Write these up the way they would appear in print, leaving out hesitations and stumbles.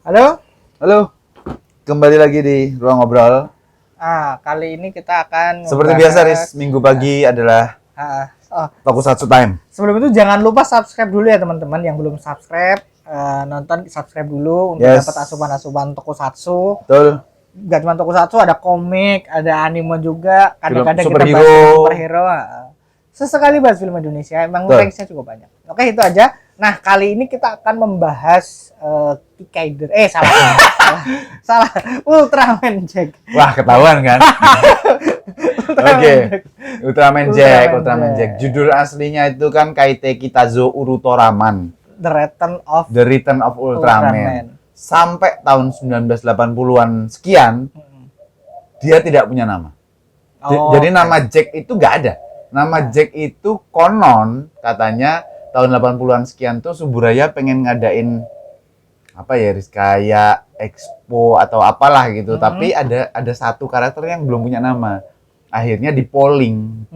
Halo? Halo, kembali lagi di Ruang Ngobrol. Kali ini kita akan Seperti biasa, Riz, minggu pagi adalah Tokusatsu time. Sebelum itu jangan lupa subscribe dulu ya teman-teman yang belum subscribe. Nonton subscribe dulu untuk Yes. dapat asupan-asupan Tokusatsu. Betul. Gak cuma Tokusatsu, ada komik, ada anime juga. Kadang-kadang kita superhero. bahas superhero. Sesekali bahas film Indonesia, emang Betul. range-nya cukup banyak. Oke, itu aja. Nah, kali ini kita akan membahas Kikaider. Salah. Ultraman Jack. Wah, ketahuan kan? Oke. Ultraman Jack. Judul aslinya itu kan Kaite Kitazo Urutoraman. The Return of Ultraman. Sampai tahun 1980-an sekian, dia tidak punya nama. Jadi nama Jack itu nggak ada. Nama Jack itu konon katanya tahun 80-an sekian tuh Suburaya pengen ngadain apa ya, kayak expo atau apalah gitu. Tapi ada satu karakter yang belum punya nama. Akhirnya di polling,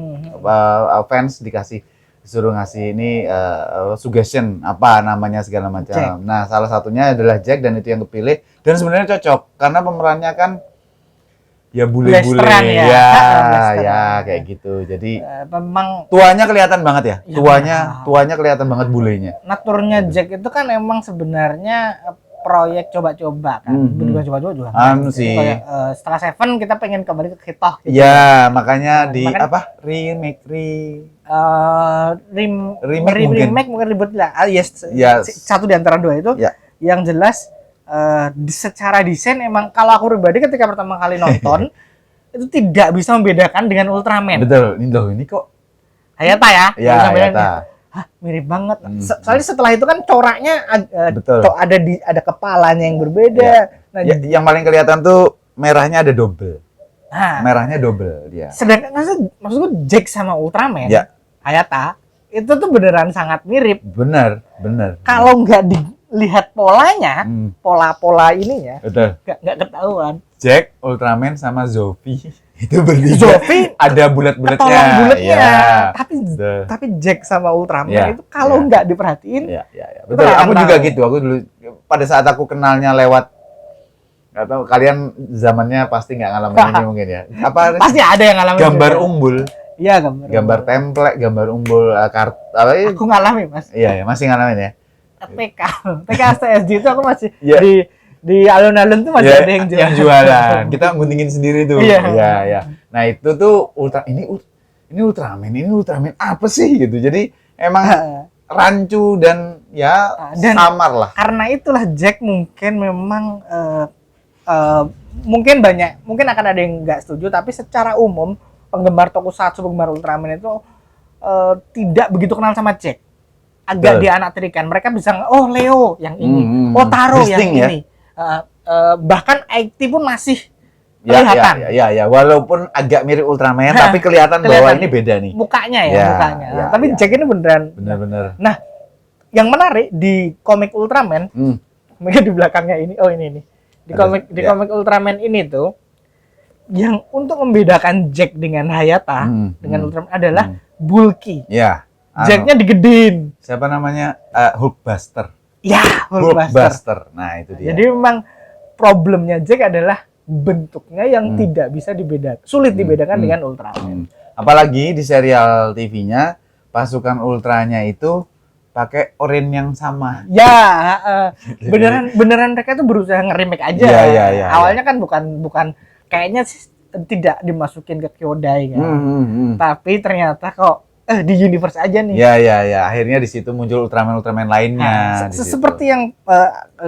fans disuruh ngasih ini suggestion apa namanya segala macam. Jack. Nah, salah satunya adalah Jack dan itu yang kepilih. Dan sebenarnya cocok karena pemerannya kan ya bule-bule Blasteran ya. ya kayak gitu. Jadi memang tuanya kelihatan banget ya. Ya, Tuanya kelihatan banget bulenya. naturnya Jack itu kan emang sebenarnya proyek coba-coba kan. Bukan coba-coba juga. Sih. Setelah Seven kita pengen kembali ke Hitoh gitu. Ya, makanya remake mungkin ribet lah. Yes. Satu di antara dua itu. Ya. Yang jelas secara desain emang kalau aku pribadi ketika pertama kali nonton itu tidak bisa membedakan dengan Ultraman. Betul. Ini kok Hayata ya? Ya, Hayata. Hah, mirip banget. Soalnya setelah itu kan coraknya ada kepalanya yang berbeda. Ya. Nah, yang paling kelihatan tuh merahnya ada double. Merahnya double dia. Sedangkan maksudku Jack sama Ultraman, ya. Hayata itu tuh beneran sangat mirip. Bener. Kalau nggak dilihat polanya, pola-pola ininya, betul. Nggak ketahuan. Jack, Ultraman sama Zofi itu bertiga. Zofi ada bulat-bulatnya. Ya. Tapi Jack sama Ultraman itu kalau nggak diperhatiin. Ya. Betul. Aku juga gitu. Aku dulu pada saat aku kenalnya lewat, nggak tahu kalian zamannya pasti nggak ngalamin ini mungkin ya. Pasti ada yang ngalamin. Gambar umbul. Iya, gambar template, gambar umbul Aku ngalamin, Mas. Iya, masih ngalamin ya. TK STSD itu aku masih di alun-alun tuh masih ada yang jualan. Kita guntingin sendiri tuh. Iya. Nah, itu tuh ini Ultraman apa sih gitu. Jadi emang rancu dan samar lah. Karena itulah Jack mungkin memang mungkin akan ada yang nggak setuju, tapi secara umum penggemar Tokusatsu, penggemar Ultraman itu tidak begitu kenal sama Jack. Agak dianaktirikan. Mereka bisa Leo yang ini, Taro yang ini. Bahkan Aiki pun masih kelihatan. Ya. Walaupun agak mirip Ultraman, tapi kelihatan bahwa ini beda nih. Mukanya. Tapi Jack ini beneran. Bener. Nah, yang menarik di komik Ultraman, mungkin di belakangnya ini. Ini. Di komik Ultraman ini tuh, yang untuk membedakan Jack dengan Hayata dengan Ultraman adalah bulky. Ya. Jacknya digedein. Siapa namanya? Hulkbuster. Ya, Hulkbuster. Nah, itu dia. Jadi memang problemnya Jack adalah bentuknya yang tidak bisa dibedakan, sulit dibedakan dengan Ultraman. Apalagi di serial TV-nya pasukan Ultranya itu pakai oranye yang sama. Ya, beneran mereka tuh berusaha nge-remake aja. Ya. Awalnya kan bukan kayaknya sih tidak dimasukin ke Kyodai kan. Tapi ternyata kok di universe aja nih. Ya. Akhirnya di situ muncul Ultraman lainnya. Seperti yang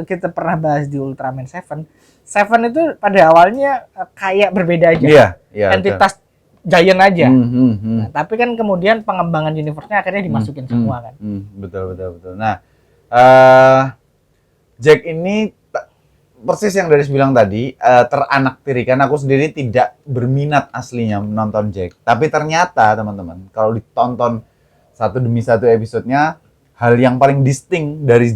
kita pernah bahas di Ultraman Seven. Seven itu pada awalnya kayak berbeda aja. Iya. Entitas giant aja. Nah, tapi kan kemudian pengembangan universe-nya akhirnya dimasukin semua kan. Betul. Nah, Jack ini persis yang Daris bilang tadi, teranaktirikan. Aku sendiri tidak berminat aslinya menonton Jack. Tapi ternyata teman-teman, kalau ditonton satu demi satu episodenya, hal yang paling distinct dari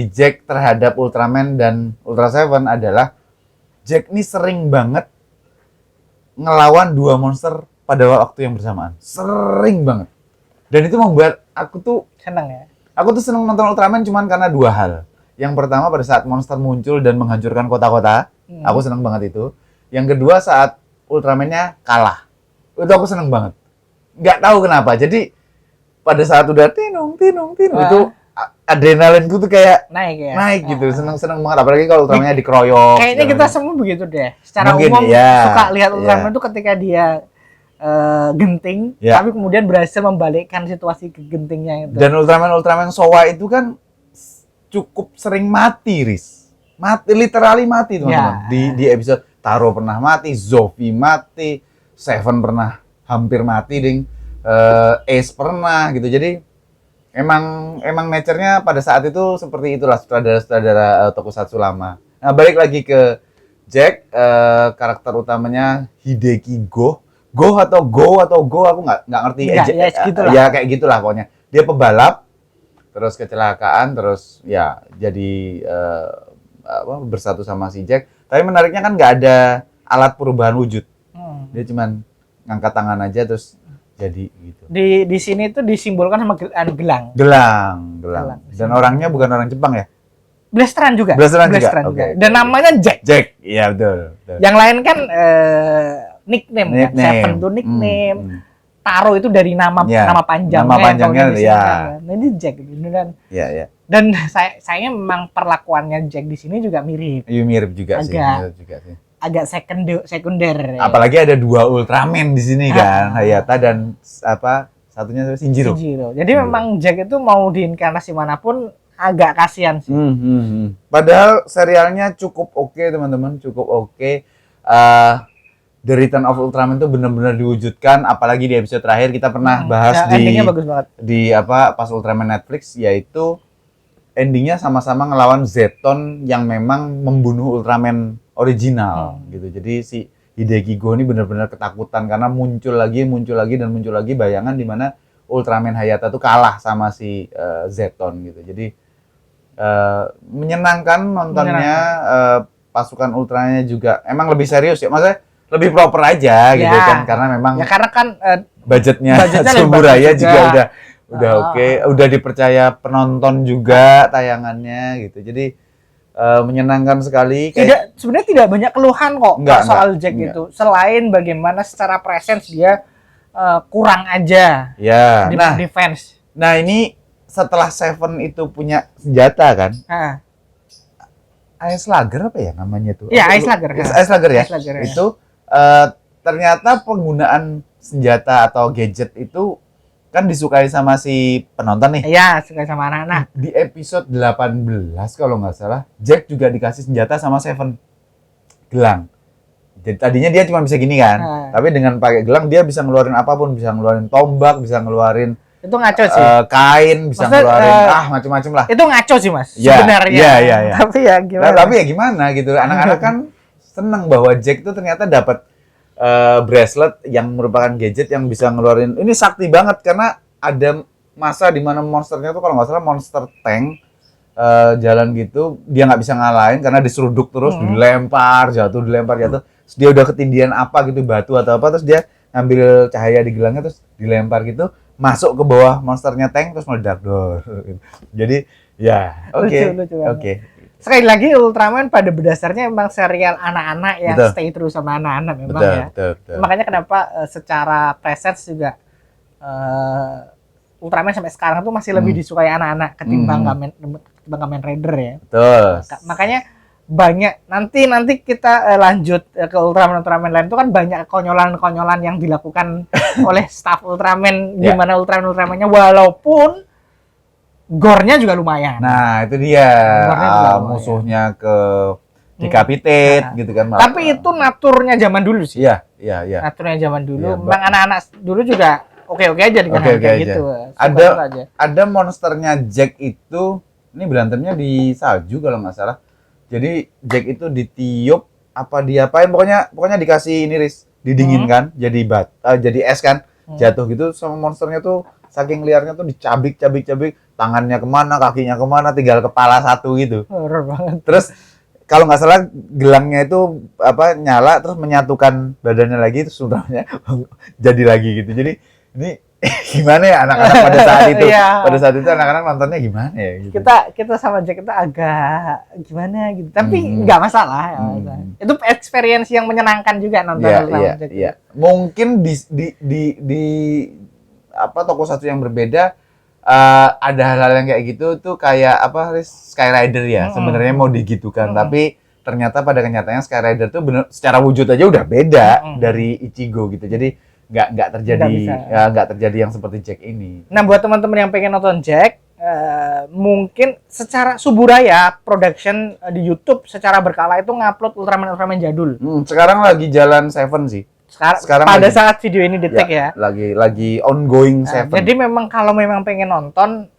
Jack terhadap Ultraman dan Ultra Seven adalah Jack ini sering banget ngelawan dua monster pada waktu yang bersamaan. Sering banget. Dan itu membuat aku tuh senang ya. Aku tuh seneng nonton Ultraman cuman karena dua hal. Yang pertama pada saat monster muncul dan menghancurkan kota-kota, aku seneng banget itu. Yang kedua saat Ultraman-nya kalah, itu aku seneng banget. Nggak tahu kenapa. Jadi pada saat udah tinung itu adrenalinku tuh kayak naik gitu, seneng banget. Apalagi kalau Ultraman-nya dikeroyok. Kayaknya kita semua begitu deh. Secara mungkin, umum ya, suka lihat Ultraman itu ketika dia genting, tapi kemudian berhasil membalikkan situasi kegentingnya itu. Dan Ultraman Showa itu kan cukup sering mati, Riz. Literally mati teman-teman. Di episode Taro pernah mati, Zofi mati, Seven pernah hampir mati, ding. Ace pernah gitu. Jadi emang nature-nya pada saat itu seperti itulah sutradara tokusatsu lama. Nah, balik lagi ke Jack, karakter utamanya Hideki Go atau Go aku nggak ngerti. Ya kayak gitulah pokoknya. Dia pebalap, terus kecelakaan, terus ya jadi bersatu sama si Jack. Tapi menariknya kan nggak ada alat perubahan wujud. Dia cuman ngangkat tangan aja terus jadi gitu. Di sini tuh disimbolkan sama gelang. Dan orangnya bukan orang Jepang ya? Blasteran juga. Okay. Dan namanya Jack. Iya betul. Yang lain kan nickname. Seven tuh nickname. Taro itu dari nama panjangnya. Nama panjangnya ya. Nah, ini Jack gitu kan. Iya. Dan saya memang perlakuannya Jack di sini juga mirip. Iya mirip juga sih. Agak sekunder. Apalagi ada 2 Ultraman di sini kan, Hayata dan satunya Shinjiro. Jadi memang Jack itu mau diinkarnasi manapun agak kasihan sih. Padahal serialnya cukup oke, teman-teman, cukup oke. The Return of Ultraman itu benar-benar diwujudkan, apalagi di episode terakhir kita pernah bahas pas Ultraman Netflix, yaitu endingnya sama-sama ngelawan Zeton yang memang membunuh Ultraman original gitu. Jadi si Hideki Go ini benar-benar ketakutan karena muncul lagi bayangan di mana Ultraman Hayata tuh kalah sama si Zeton gitu. Jadi menyenangkan nontonnya. Pasukan Ultramannya juga emang lebih serius ya, maksudnya lebih proper aja gitu kan, karena memang karena kan budgetnya Saburaya juga udah oke, udah dipercaya penonton juga tayangannya gitu. Jadi menyenangkan sekali. Sebenarnya tidak banyak keluhan kok soal Jack gitu. Selain bagaimana secara presence dia kurang aja di defense. Nah ini setelah Seven itu punya senjata kan? Ice Slugger apa ya namanya tuh? Iya, Ice Slugger. Ice Slugger ya. Itu ternyata penggunaan senjata atau gadget itu kan disukai sama si penonton nih. Iya, sukai sama anak-anak. Di episode 18 kalau nggak salah, Jack juga dikasih senjata sama Seven. Gelang. Jadi tadinya dia cuma bisa gini kan. Tapi dengan pakai gelang dia bisa ngeluarin apapun, bisa ngeluarin tombak, bisa ngeluarin itu ngaco sih. Kain, bisa ngeluarin macam-macam lah. Itu ngaco sih, Mas. Ya, sebenarnya. Iya. Tapi ya gimana gitu. Anak-anak kan seneng bahwa Jack itu ternyata dapat bracelet yang merupakan gadget yang bisa ngeluarin. Ini sakti banget karena ada masa di mana monsternya tuh kalau nggak salah monster tank jalan gitu, dia nggak bisa ngalahin karena diseruduk terus, dilempar jatuh. Terus dia udah ketindihan apa gitu, batu atau apa, terus dia ngambil cahaya di gelangnya terus dilempar gitu, masuk ke bawah monsternya tank terus meledak. Jadi ya oke. Sekali lagi Ultraman pada berdasarnya memang serial anak-anak yang stay terus sama anak-anak memang betul. Makanya kenapa secara presence juga Ultraman sampai sekarang tuh masih lebih disukai anak-anak ketimbang Kamen Rider ya. Betul. Makanya banyak nanti kita lanjut ke Ultraman lain itu kan banyak konyolan yang dilakukan oleh staff Ultraman di mana Ultramannya walaupun gore-nya juga lumayan. Nah, itu dia. Musuhnya ke decapitate gitu kan. Tapi itu naturnya zaman dulu sih. Iya. Naturnya zaman dulu. Memang anak-anak dulu juga oke-oke aja dengan kayak gitu. Ada monsternya Jack itu, ini berantemnya di salju kalau nggak salah. Jadi Jack itu ditiup apa diapain, pokoknya dikasih ini didinginkan jadi es kan, jatuh gitu sama monsternya tuh saking liarnya tuh dicabik, tangannya kemana, kakinya kemana, tinggal kepala satu gitu. Horor banget. Terus kalau nggak salah gelangnya itu nyala terus menyatukan badannya lagi terus sebenarnya jadi lagi gitu. Jadi ini gimana ya anak-anak pada saat itu? Iya. Pada saat itu anak-anak nontonnya gimana ya? Gitu. Kita sama Jack itu agak gimana gitu, tapi nggak masalah ya. Itu experience yang menyenangkan juga nonton sama Jack. Iya. Mungkin di apa tokusatsu yang berbeda ada hal-hal yang kayak gitu tuh kayak apa Skyrider ya. Sebenarnya mau digitukan, tapi ternyata pada kenyataannya Skyrider tuh bener secara wujud aja udah beda dari Ichigo gitu. Jadi nggak terjadi yang seperti Jack ini. Nah, buat teman-teman yang pengen nonton Jack, mungkin secara Suburaya Production di YouTube secara berkala itu ngupload Ultraman jadul. Sekarang lagi jalan Seven sih. Sekarang pada saat video ini detik ya. Lagi ongoing Seven. Jadi memang kalau memang pengen nonton,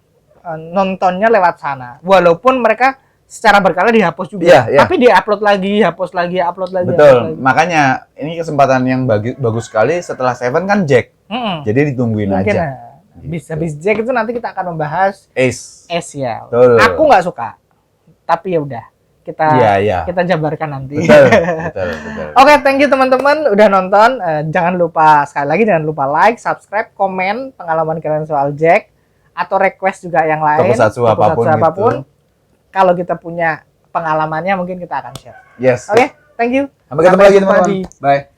nontonnya lewat sana. Walaupun mereka secara berkala dihapus juga, tapi diupload lagi, hapus lagi, upload lagi. Betul. Makanya ini kesempatan yang bagus sekali setelah Seven kan Jack. Jadi ditungguin mungkin aja. Habis Jack itu nanti kita akan membahas Ace ya. Betul. Aku nggak suka, tapi ya udah kita jabarkan nanti. Betul. Oke, thank you teman-teman udah nonton. Jangan lupa sekali lagi jangan lupa like, subscribe, komen pengalaman kalian soal Jack atau request juga yang lain. Tokusatsu apapun. Gitu. Kalau kita punya pengalamannya mungkin kita akan share. Yes. Oke, thank you. Sampai ketemu lagi teman-teman. Bye.